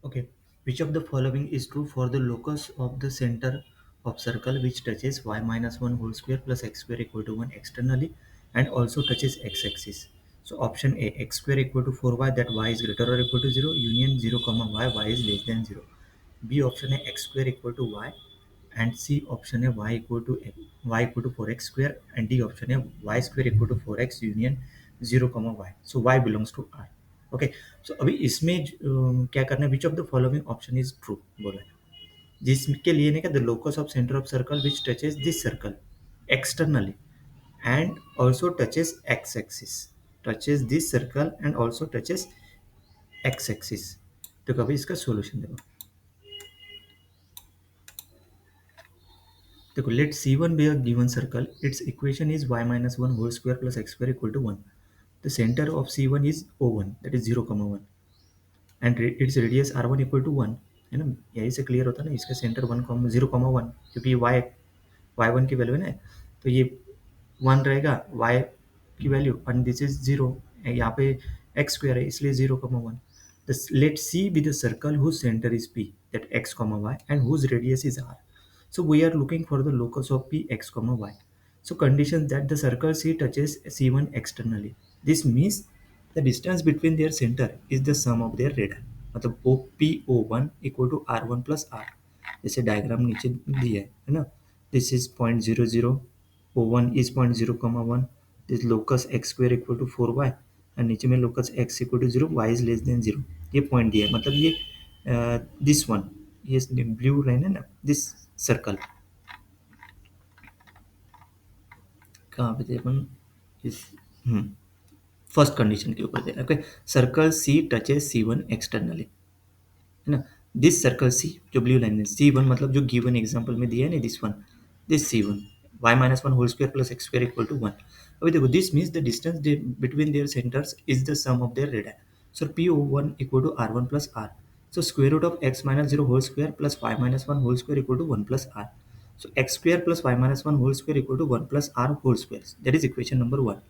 Okay. Which of the following is true for the locus of the center of circle which touches y minus 1 whole square plus x square equal to 1 externally and also touches x-axis? So option A, x square equal to 4y, that y is greater or equal to 0, union 0 comma y is less than 0. B option A, x square equal to y, and C option A, y equal to 4x square, and D option A, y square equal to 4x union 0 comma y. So y belongs to R. Okay. So अभी इसमें क्या करना है, which of the following option is true बोला है, जिसके लिए नहीं क्या, the locus of centre of circle which touches this circle externally and also touches this circle and also touches x axis. तो कभी इसका सोल्यूशन देखो. देखो, let C1 be a given circle, its equation is y minus one whole square plus x square equal to one. The centre of C1 is O1, that is 0,1, and it's radius R1 equal to 1. है ना, यही से clear होता है ना, इसका centre 0,1, क्योंकि y1 की वैल्यू है ना, तो ये 1 रहेगा y की वैल्यू, एंड दिस इज 0. यहाँ पे x स्क्वायर है इसलिए 0,1. Let C be the circle whose centre is P, that x, y, and whose radius is R. So we are looking for the locus of P x, y. So conditions that the circle C touches C1 externally. This means the distance between their center is the sum of their radii. मतलब O P O1 equal to R1 plus R. जैसे diagram नीचे दिया है ना. This is 0.00, O1 is 0.0,1. This locus x square equal to 4y, and नीचे में locus x equal to 0, y is less than 0. ये point दिया है, मतलब ये दिस वन, ये ब्लू लाइन है ना, दिस सर्कल कहाँ पे थे अपन, इस फर्स्ट कंडीशन के ऊपर थे. ओके. सर्कल सी टचेस C1 एक्सटर्नली, है ना. दिस सर्कल सी, जो ब्लू लाइन है, C1 मतलब जो गिवन एग्जांपल में दिया है ना, this C1, y minus one whole square plus x square equal to 1. अभी देखो, this means the distance between their centres is the sum of their radius. So P01 equal to R1 plus R. So square root of x minus 0 whole square plus y minus 1 whole square equal to 1 plus r. So x square plus y minus 1 whole square equal to 1 plus r whole square. That is equation number 1.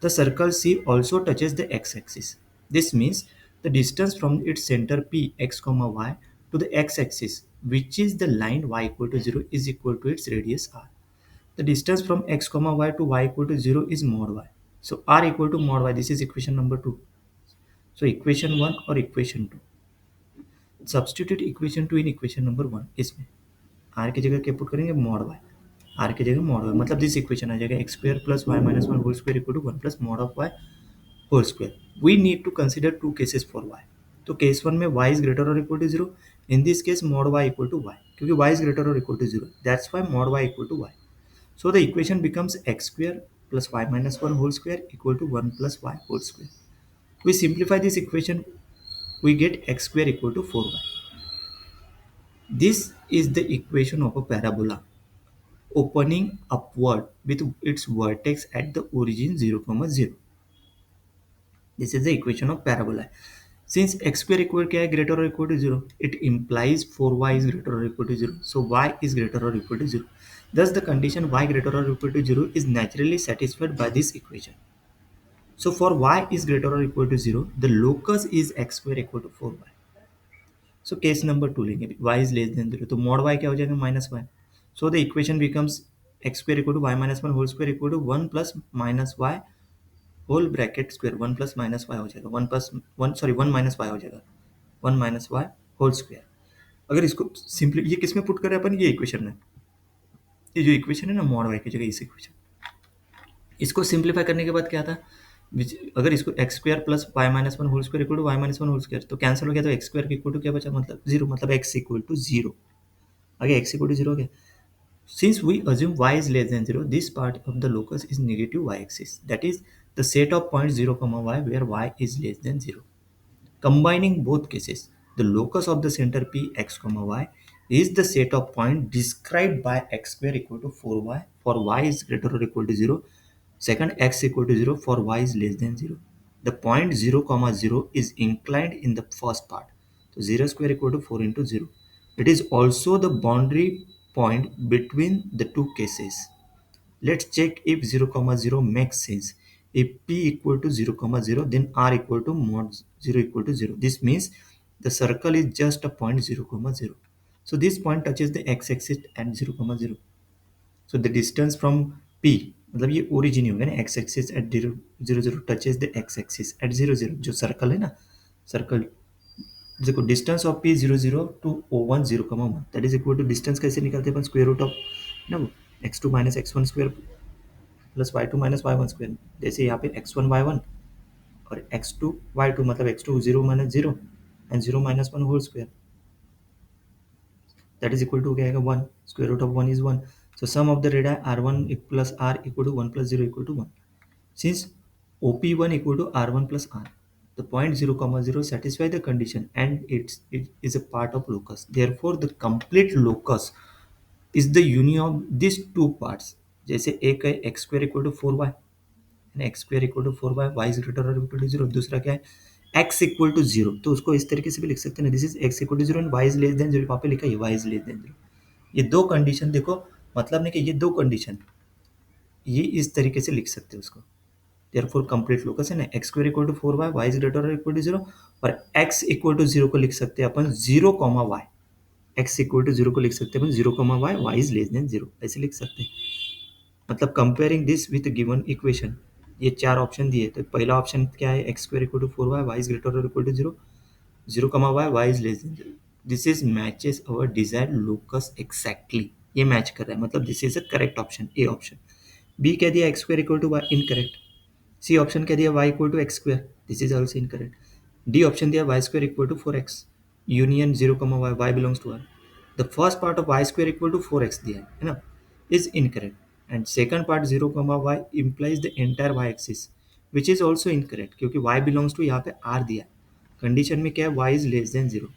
The circle C also touches the x-axis. This means the distance from its center P x comma y to the x-axis, which is the line y equal to 0, is equal to its radius r. The distance from x comma y to y equal to 0 is mod y. So r equal to mod y. This is equation number 2. So equation 1 or equation 2. Substitute equation 2 in equation number 1. इसमें are की जगह क्या put करेंगे, mod Y. R की जगह mod y, मतलब this equation आ जाएगा x square plus y minus one whole square equal to 1 plus mod of y whole square. We need to consider two cases for y. तो case 1 में y is greater और equal to 0. In this case mod y equal to y, क्योंकि y is greater और equal to 0, that's why mod y equal to y. So the equation becomes x square plus y minus one whole square equal to 1 plus y whole square. We simplify this equation, we get x square equal to 4y. This is the equation of a parabola opening upward with its vertex at the origin 0, 0. This is the equation of parabola. Since x square equal क्या है, greater or equal to 0, it implies 4y is greater or equal to 0. So y is greater or equal to 0. Thus the condition y greater or equal to 0 is naturally satisfied by this equation. So for y is greater or equal to 0, the locus is x square equal to 4y. So case number 2 लेंगे, y is less than 0, तो mod y क्या हो जाएगा, minus y. So the equation becomes x square equal to y minus one whole square equal to 1 plus minus y whole bracket square. 1 plus minus y हो जाएगा, 1 plus 1 sorry 1 minus y हो जाएगा, 1 minus y whole square. अगर इसको simply ये किस में put करें अपन, ये इक्वेशन में, ये जो इक्वेशन है ना मॉड वाई की जगह इस इक्वेशन, इसको सिंप्लीफाई करने के बाद क्या था, अगर इसको x square plus y minus one whole square equal to y minus one whole square, तो कैंसिल हो गया, तो एक्स स्क्वायर की इक्वल टू क्या बचा, मतलब 0, मतलब एक्स इक्वल टू 0. आगे x equal to 0 हो गया. Since we assume y is less than 0, this part of the locus is negative y-axis. That is the set of points 0, y where y is less than 0. Combining both cases, the locus of the center P x, y is the set of points described by x square equal to 4y for y is greater or equal to 0. Second, x equal to 0 for y is less than 0. The point 0, 0 is inclined in the first part. So 0 square equal to 4 into 0. It is also the boundary point between the two cases. Let's check if 0, 0 makes sense. If p equal to 0, 0, then r equal to mod 0 equal to 0. This means The circle is just a point 0 comma 0. So this point touches the x-axis at 0 comma 0. So the distance from P, मतलब ये origin होगा ना, x axis at 0 0 touches the x axis at 0 0, जो circle है ना, circle, देखो distance of P 0 0 to O1 0 comma 1, that is equal to, distance कैसे निकालते हैं अपन, स्क्वायर रूट ऑफ ना x2 minus x1 square plus y2 minus y1 square, जैसे यहाँ पे x1 y1 और x2 y2, मतलब x2 0 minus 0 and 0 minus 1 whole square, that is equal to क्या आएगा 1, square root of 1 is 1. So sum of the radii r1 plus r equal to 1 plus 0 equal to 1. Since OP1 equal to r1 plus r, the point 0 comma 0 satisfy the condition and it is a part of locus. Therefore the complete locus is the union of these two parts. जैसे एक है x square equal to 4y, x square equal to 4y, y is greater or equal to 0. दूसरा क्या है, x equal to 0, तो उसको इस तरीके से भी लिख सकते हैं ना, this is x equal to 0 and y is less than 0, वहाँ पे लिखा है y इज लेस देन 0. ये दो कंडीशन देखो, मतलब नहीं कि ये दो कंडीशन, ये इस तरीके से लिख सकते हो उसको. देयरफॉर कंप्लीट लोकस है ना, x square equal to 4y, y is greater और इक्वल टू 0, और x इक्वल टू 0 को लिख सकते हैं अपन 0 comma y, x equal to 0 को लिख सकते हैं अपन 0 comma y, y is less than 0, ऐसे लिख सकते हैं. मतलब comparing this with given equation, ये चार ऑप्शन दिए, तो पहला ऑप्शन क्या है, x square equal to 4y, y is greater और equal to 0, 0 comma y is less than 0. This is matches our desired locus exactly, ये मैच कर रहा है, मतलब this is a correct option, A option. B कह दिया x square equal to y, incorrect. C option कह दिया y equal to x square, this is also incorrect. D option दिया y square equal to 4x union 0 comma y, y belongs to R. The first part of y square equal to 4x दिया है ना, is incorrect. And second part 0 comma Y implies the entire y axis, which is also incorrect, क्योंकि y belongs to यहाँ पे R दिया है. Condition में क्या है, y is less than 0,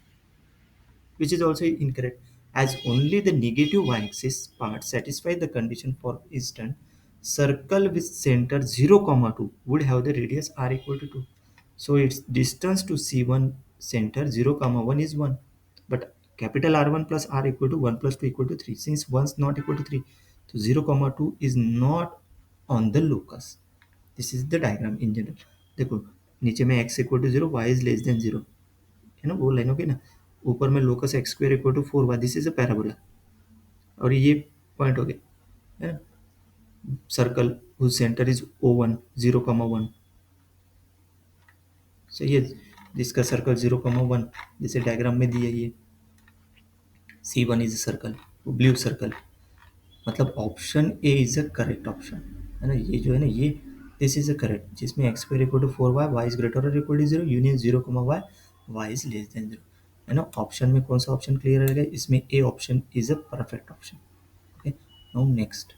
which is also incorrect, as only the negative y-axis part satisfy the condition. For instance, circle with center 0 comma 2 would have the radius r equal to 2, so its distance to c1 center 0 comma 1 is 1, but capital R1 plus r equal to 1 plus 2 equal to 3, since 1 is not equal to 3, so 0 comma 2 is not on the locus. This is the diagram in general. देखो नीचे में x equal to 0, y is less than 0, है ना, वो line होगी ना, ऊपर में locus x square equal to 4y, this is a parabola, और ये पॉइंट हो गया है ना, circle whose centre is O1 0 कमा 1. सही है, जिसका सर्कल 0 कमा 1 जैसे डायग्राम में दिया, ये C1 is a circle, blue circle, मतलब option A is a correct option, है ना, ये जो है ना, ये दिस इज अ करेक्ट, जिसमें x square equal to 4y, y is greater और equal to 0, union 0 comma y, y is less than 0, है ना. ऑप्शन में कौन सा ऑप्शन क्लियर रहेगा, इसमें A option is a perfect option. Okay, now next.